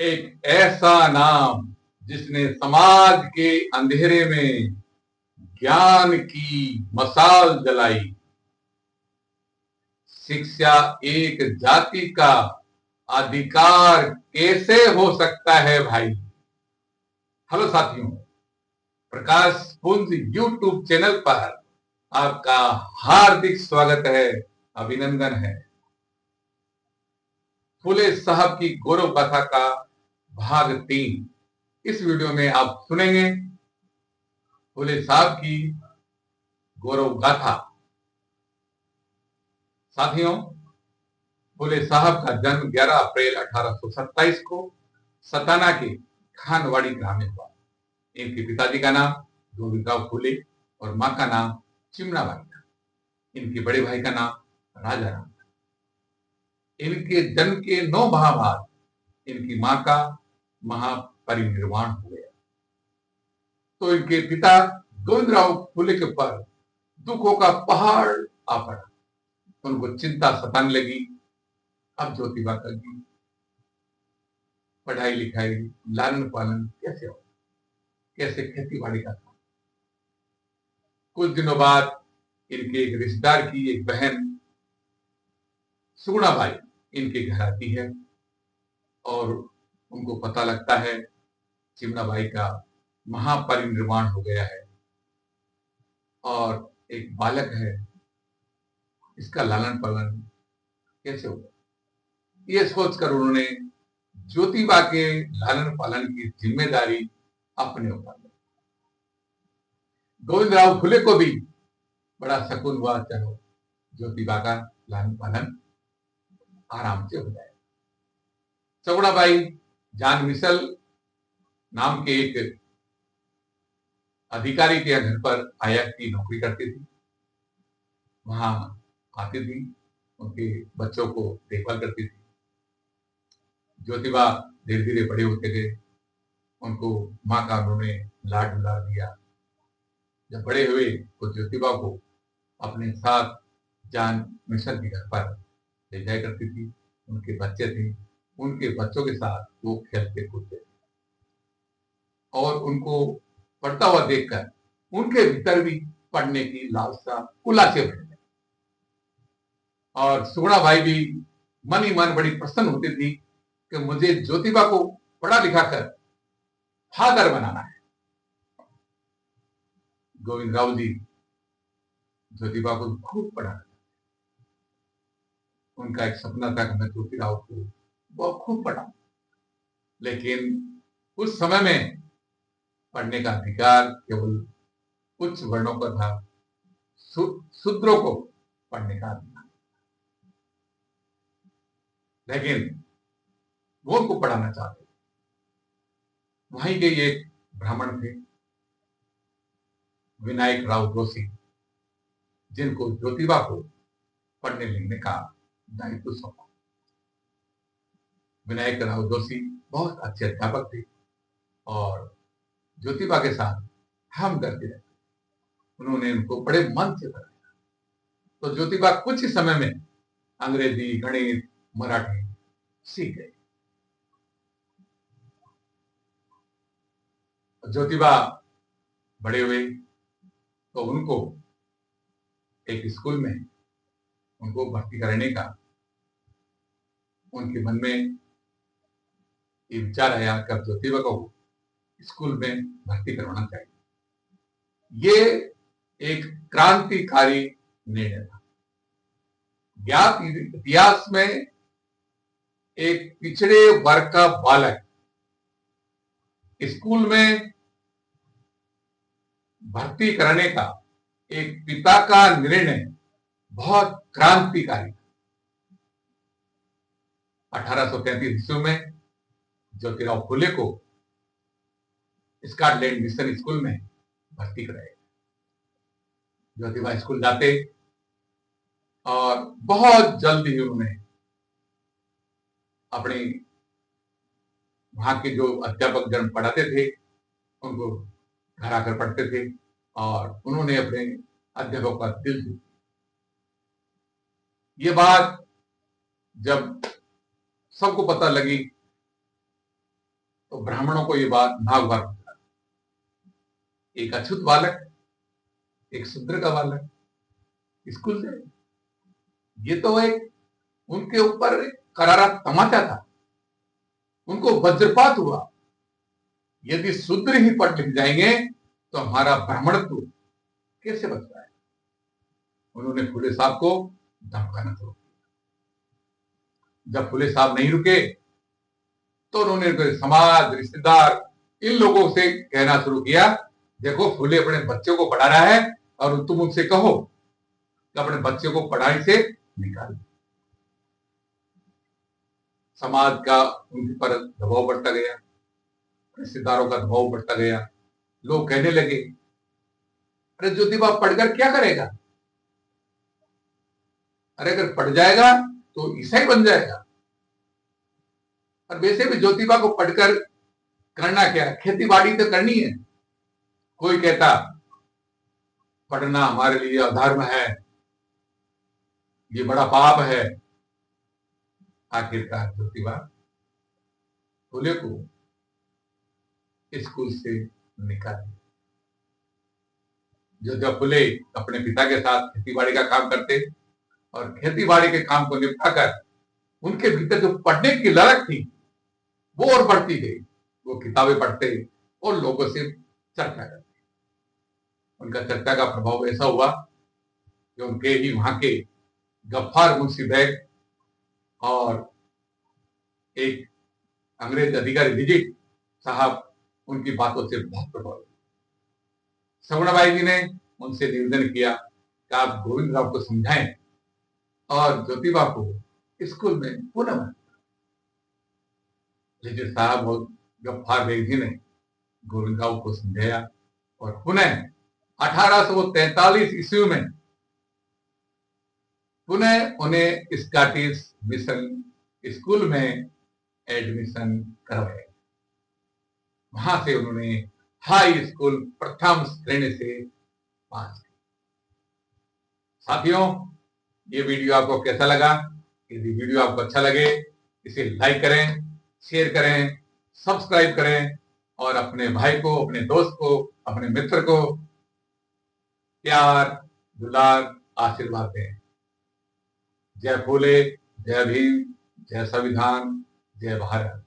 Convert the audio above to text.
एक ऐसा नाम जिसने समाज के अंधेरे में ज्ञान की मशाल जलाई। शिक्षा एक जाति का अधिकार कैसे हो सकता है भाई। हेलो साथियों, प्रकाश पुंज यूट्यूब चैनल पर आपका हार्दिक स्वागत है, अभिनंदन है। फुले साहब की गौरव गाथा का भाग 3 इस वीडियो में आप सुनेंगे। फुले साहब की गौरव गाथा। साथियों, फुले साहब का जन्म 11 अप्रैल 1827 को सताना के खानवाड़ी ग्राम में हुआ। इनके पिताजी का नाम गोविंदराव फुले और मां का नाम चिमनाबाई था। इनके बड़े भाई का नाम राजा राम था। इनके जन्म के 9 माह बाद इनकी मां का महापरिनिर्वाण हो गया। तो इनके पिता गोविंदराव फुले के ऊपर दुखों का पहाड़ आ पड़ा। उनको चिंता सताने लगी। अब ज्योतिबा का पढ़ाई लिखाई, लालन पालन कैसे हो, कैसे खेती बाड़ी का काम। कुछ दिनों बाद इनके एक रिश्तेदार की एक बहन सुगुणाबाई इनके घर आती है और उनको पता लगता है चिमनाबाई का महापरिनिर्वाण हो गया है और एक बालक है, इसका लालन पालन कैसे होगा। ये सोचकर उन्होंने ज्योतिबा के लालन पालन की जिम्मेदारी अपने ऊपर ली। गोविंदराव फुले को भी बड़ा सकून हुआ, चलो ज्योतिबा का लालन पालन आराम से हो जाए। सगुणाबाई जान मिसल नाम के एक अधिकारी के घर पर आयत की नौकरी करती थी। वहां आती थी, उनके बच्चों को देखभाल करती थी। ज्योतिबा धीरे धीरे बड़े होते गए, उनको माँ का उन्होंने लाड दुलार दिया। जब बड़े हुए तो ज्योतिबा को अपने साथ जान मिशन के घर पर ले जाया करती थी। उनके बच्चे थे, उनके बच्चों के साथ वो खेलते कूदते थे और उनको पढ़ता हुआ देखकर उनके भीतर भी पढ़ने की लालसा उल्लासे बढ़ गई। और सुगुणा भाई भी मन ही मन बड़ी प्रसन्न होती थी कि मुझे ज्योतिबा को पढ़ा लिखा कर फादर बनाना है। गोविंदराव जी ज्योतिबा को खूब पढ़ाना। उनका एक सपना था कि मैं ज्योतिराव को बहुत खूब पढ़ा, लेकिन उस समय में पढ़ने का अधिकार केवल उच्च वर्णों का था, शूद्रों को पढ़ने का अधिकार। लेकिन वो उनको पढ़ाना चाहते। वहीं के एक ब्राह्मण थे, विनायक राव जोशी, जिनको ज्योतिबा को पढ़ने लिखने का दायित्व सौंपा। विनायक राव जोशी बहुत अच्छे अध्यापक थे और ज्योतिबा के साथ हमदर्दी रखते। उन्होंने उनको बड़े मन से पढ़ाया। तो ज्योतिबा कुछ ही समय में अंग्रेजी, गणित, मराठी सीख गए। ज्योतिबा बड़े हुए तो उनको एक स्कूल में उनको भर्ती करने का उनके मन में ये विचार आया कि अब ज्योतिबा को स्कूल में भर्ती करवाना चाहिए। ये एक क्रांतिकारी निर्णय था। ज्ञात इतिहास में एक पिछड़े वर्ग का बालक स्कूल में भर्ती कराने का एक पिता का निर्णय बहुत क्रांतिकारी। 1833 ईस्वी में ज्योतिराव फुले को स्कॉटलैंड मिशन स्कूल में भर्ती कराया। ज्योतिबा स्कूल जाते और बहुत जल्द ही उन्होंने अपने वहां के जो अध्यापक जन पढ़ाते थे उनको घर आकर पढ़ते थे और उन्होंने अपने अध्यापक का दिल जीता। ये बात जब सबको पता लगी तो ब्राह्मणों को ये बात नाग बार होता, एक अछूत बालक, एक शूद्र का बालक स्कूल से, ये तो एक उनके ऊपर करारा तमाचा था, उनको वज्रपात हुआ। यदि शूद्र ही पढ़ लिख जाएंगे तो हमारा ब्राह्मणत्व कैसे बच पाए। उन्होंने फुले साहब को धमकाना शुरू किया। जब फुले साहब नहीं रुके तो उन्होंने समाज, रिश्तेदार, इन लोगों से कहना शुरू किया, देखो फुले अपने बच्चों को पढ़ा रहा है और तुम उनसे कहो कि अपने बच्चे को पढ़ाई से निकाल। समाज का उनके पर दबाव बढ़ता गया, रिश्तेदारों का दबाव बढ़ता गया। लोग कहने लगे, अरे ज्योतिबा पढ़कर क्या करेगा, अरे अगर पढ़ जाएगा तो ईसाई बन जाएगा। और वैसे भी ज्योतिबा को पढ़कर करना क्या, खेती बाड़ी तो करनी है। कोई कहता पढ़ना हमारे लिए अधर्म है, ये बड़ा पाप है। आखिरकार ज्योतिबा फुले को स्कूल से निकाल दिया। ज्योतिबा फुले अपने पिता के साथ खेतीबाड़ी का काम करते और खेतीबाड़ी के काम को निपटाकर उनके भीतर जो पढ़ने की ललक थी वो और बढ़ती गई। वो किताबें पढ़ते और लोगों से चर्चा करते। उनका चर्चा का प्रभाव ऐसा हुआ कि उनके ही वहां के गफ्फार मुंशी बैग और एक अंग्रेज अधिकारी विजिट साहब उनकी बातों से बहुत प्रभावित। सगुणाबाई जी ने उनसे निवेदन किया कि आप गोविंद राव को समझाएं और ज्योतिबा को स्कूल में पुनः भर्ती। विजिट साहब और गफ्फार बेग जी ने गोविंद राव को समझाया और पुनः 1843 ईस्वी में पुनः उन्हें स्कॉटिश मिशन स्कूल में एडमिशन करवाया। वहां से उन्होंने हाई स्कूल प्रथम श्रेणी से पास किया। साथियों, ये वीडियो आपको कैसा लगा? यदि वीडियो आपको अच्छा लगे इसे लाइक करें, शेयर करें, सब्सक्राइब करें और अपने भाई को, अपने दोस्त को, अपने मित्र को प्यार, दुलार, आशीर्वाद दें। जय फूले, जय भीम, जय संविधान, जय भारत।